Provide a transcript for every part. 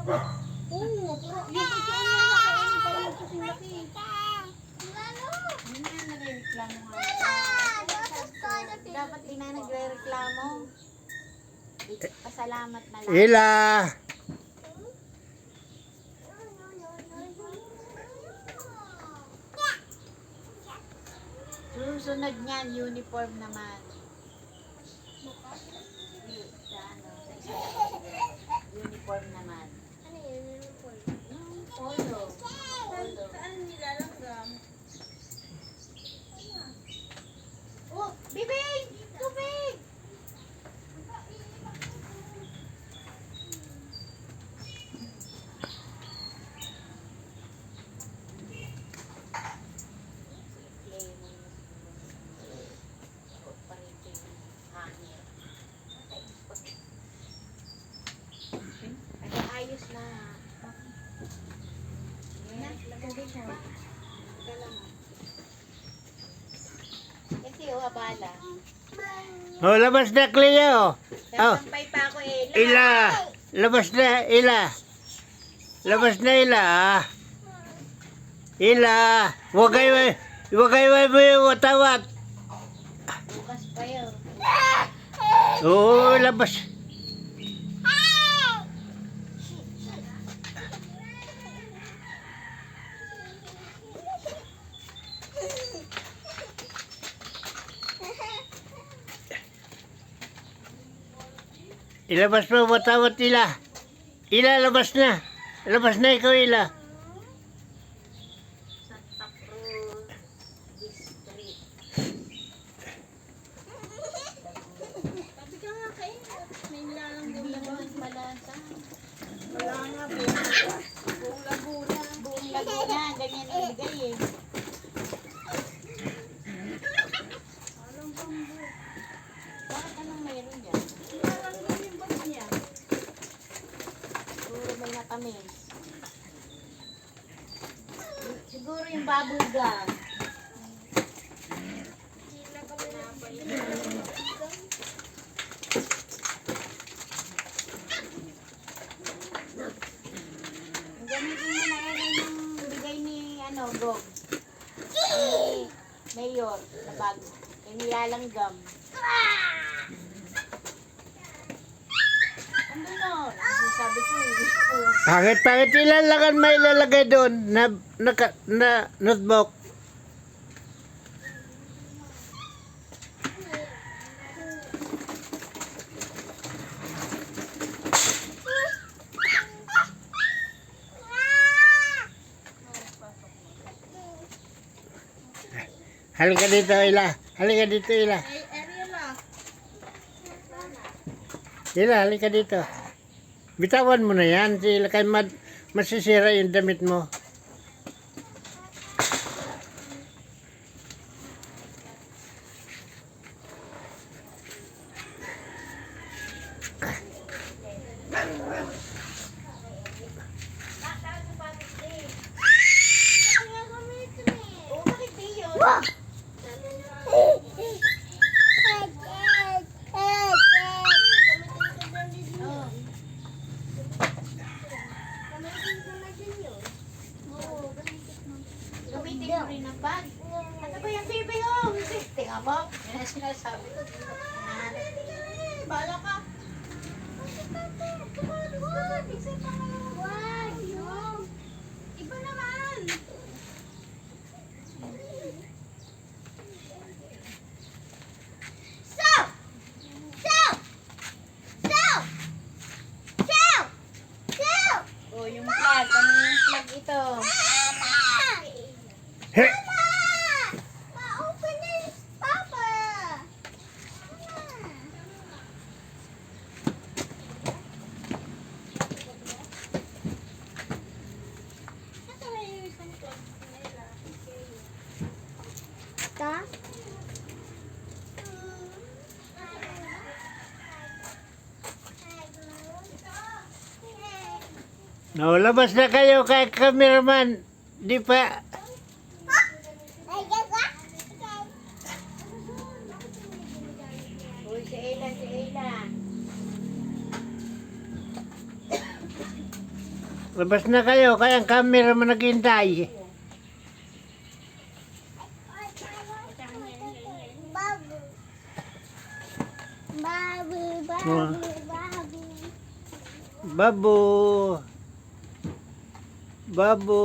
Oo, pero yung totoo niya nakainin para magkasing laki. Hindi na nagre-reklamo nga. Dapat di na nagre-reklamo. Pasalamat na lang. Ila. Susunod niyan, uniform naman. Uniform naman. Ano yun? Uniform? Polo. Saan nilalanggam? Oh, bibig! Tubig! Ayos na. Kasi abala. Oh, labas na, Cleo. Oh, Sasampay pa ako eh. Ila. Labas na, Ila. Labas na, Ila. Ila. Wagay mo yung watawat. Bukas pa yun. Oo, labas. Ilabas mo watawat, Ila. Ila, labas na. Labas na ikaw, Ila. Santa Cruz District. Sabi ka nga kayo, may nilalanggam Hindi na ba? naman malasa. Wala nga, buong Laguna. Buong Laguna, ganyan ang bigay eh. Alam bambu. Bakit anong mayroon dyan? Nilalanggam yung bag niya. Siguro may natamis. Siguro yung bubble gum. Hindi na kami napalimutan. Gamitin mo na rin yung bigay ni Gog. Ni Mayor na bag. Yung nilalanggam. Ano no? Sabi ko eh. Pangit ilan may ilalagay doon na notebook. Halika dito, Ila. Halika dito, Ila. Ay, Ariel ah. Ila, halika dito. Bitawan mo na yan. Ila, kay masisira yung damit mo. Oo, bakit di yun? Oo. Gamitin mo rin ang bag. Ano ba yung baby oh? Tingnan mo. Yan ang sinasabi ko. Bala ka. Iba naman. Oh, yung plug. Ano yung plug ito? He! No, labas na kayo kay cameraman. Di pa. Uy, si Ella, si Ella. Labas na kayo, kaya ang camera mo naghihintay. Babu, babu, Mga babu. Babo. Babo.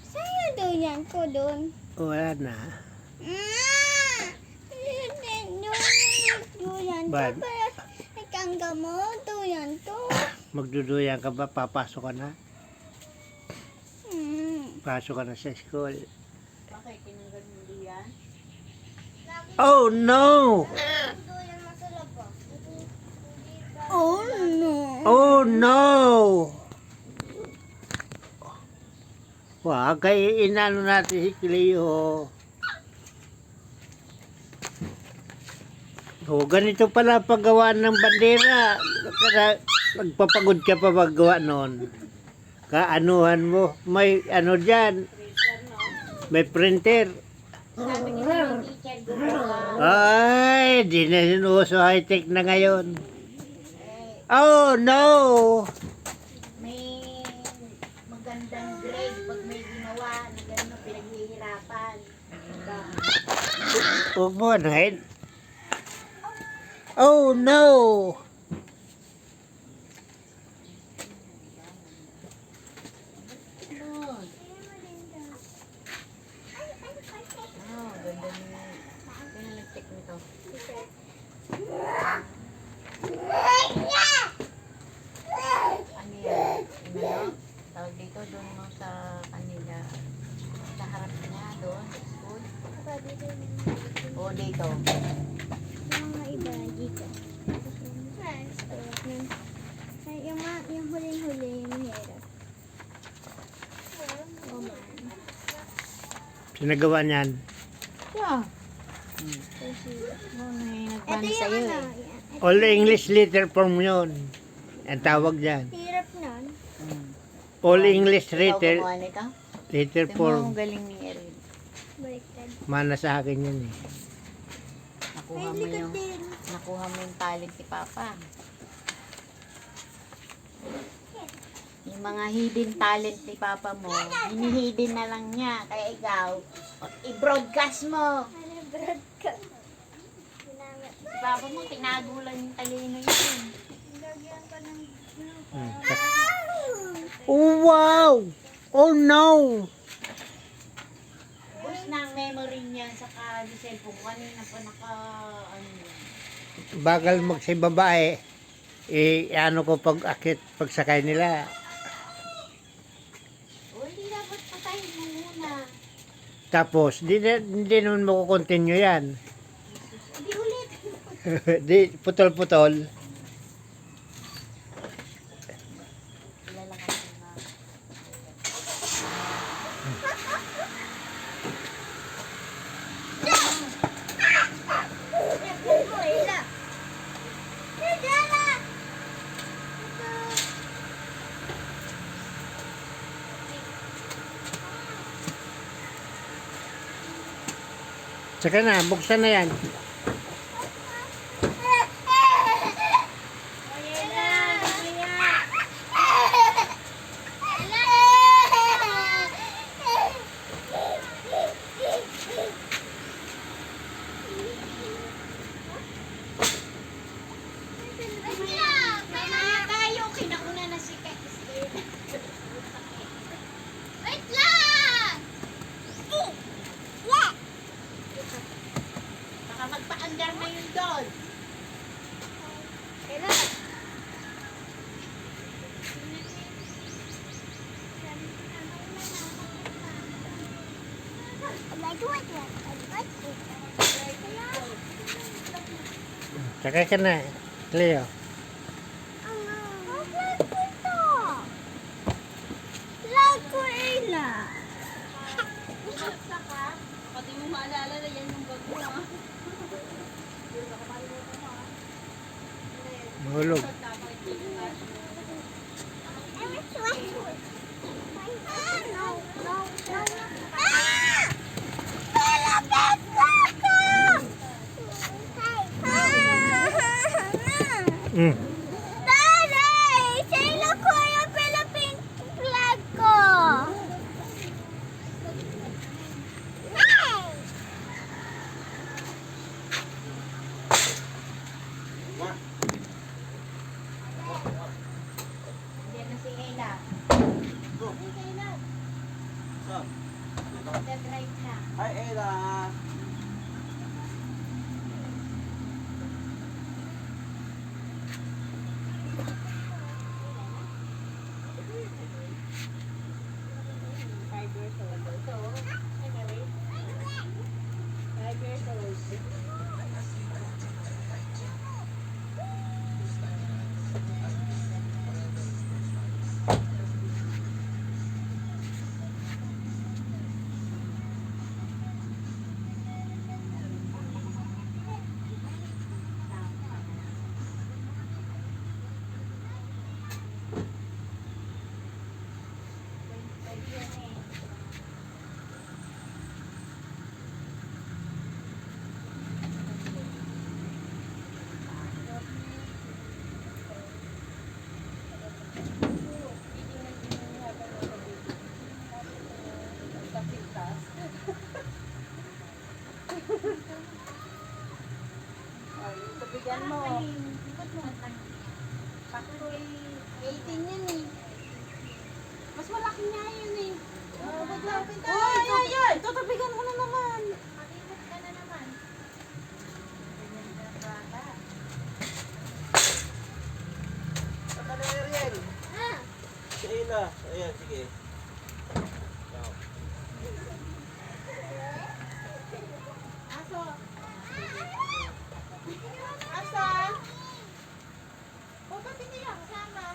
Sa'yo doon ko doon. Wala na. Duyan to. Bad. Kaya nagkangga mo. Duyan to. Magduduyan ka ba? Papasok ka na? Hmm. Pasok ka na sa school. Bakit tinanggal mo yan? Oh no! Duyan masarap po. Oh no. Oh no! Wag kay inano natin si Cleo. Oh, ganito pala paggawa ng bandera. Kaya magpapagod ka pa paggawa nun. Kaanuhan mo. May ano dyan. May printer. Sabi ni ng teacher, gumawa. Ay, di na sinuso high-tech na ngayon. Oh no! May magandang grade pag may ginawa na gano'n pinaghihirapan. Diba? Huwag mo anahin. Oh no! Ano? Oh, ganda ni... Kaya nag-check nito. Ano yan? Ano? Tawag dito doon mo sa kanila. Sa harap niya doon sa school. O dito. Mga iba dito. Ay, yung huling-huli yung mahirap. Oh man. Sinagawa niyan. Yeah. Kasi, Oh, may ito nagban yung sa'yo ano. eh. Yan. All English letter form yun. Ang tawag dyan. Hirap nun. All English Ikaw letter, gumawa nito? letter Ito mo form. ang galing ni Erin. Baliktad. Mana sa akin yun eh. Nakuha Ay, mo likod yung, din. nakuha mo yung talent ni Papa. Yung mga hidden talent ni Papa mo, hinihidden na lang niya. Kaya ikaw, i-broadcast mo. Ano, broadcast? Ginamit. Si Papa mo, tinago lang yung talino yun. Lagyan ko ng... Oh wow! Oh no! Bus na ang memory niya sa cellphone. Kanina pa naka, ano yun. Bagal magsibabae. Eh, ano ko pag akit, pagsakay nila. O, hindi dapat patayin mo muna. Tapos, hindi naman makukontinue yan. Hindi ulit. Di, putol-putol. Kilala kasi na. Saka na, buksan na yan. Tayo, kinauna na si Wait lang! Yeah! Baka magpa-andar na yun doon. Kailan? Saka ka na, Cleo. Pati mo maalala na yan yung bag mo, ha? Mahulog. Daddy! Say look Bigyan mo. Ba't mo? Pakoy. 18 yan eh. Mas malaki nga yun eh. Pagpapin tayo. Ay, ay, ay. Tatabigan ko na naman. Malimot ka na naman. Ganyan na bata. Saka na Ariel. Ah. Si Ayla. Ayan, sige. Aso. Asa? O, ba't hindi yan? Sama.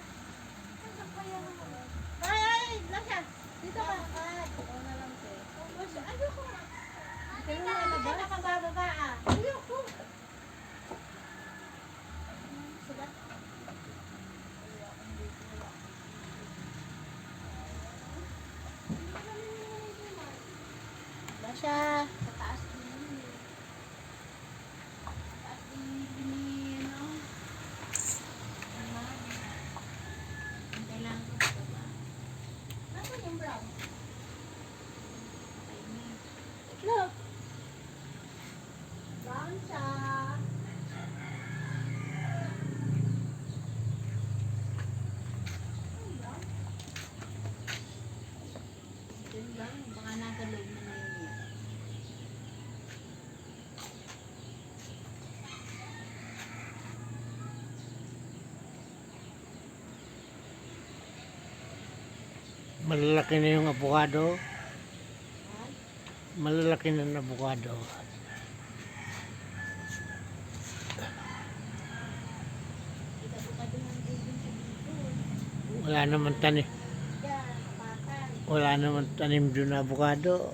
Ay, ay, Lasha. Dito ka. Oo na lang, te. Ayoko nga. Pero wala ba? Nakabababa ah. Ayoko. Sugat. Lasha. Sa taas din yun eh. Taas din yun, ano? Kailangan ko ito ba? Nasaan yung brown? Kainin. Look. Brown siya. Yun lang. Baka nasa loob na na yun yan. Malalaki na yung avocado. Malalaki na yung avocado. Ika-bukado ng tubig sa dito. Wala naman tanim. Yan, kapakan. Wala naman tanim doon na avocado.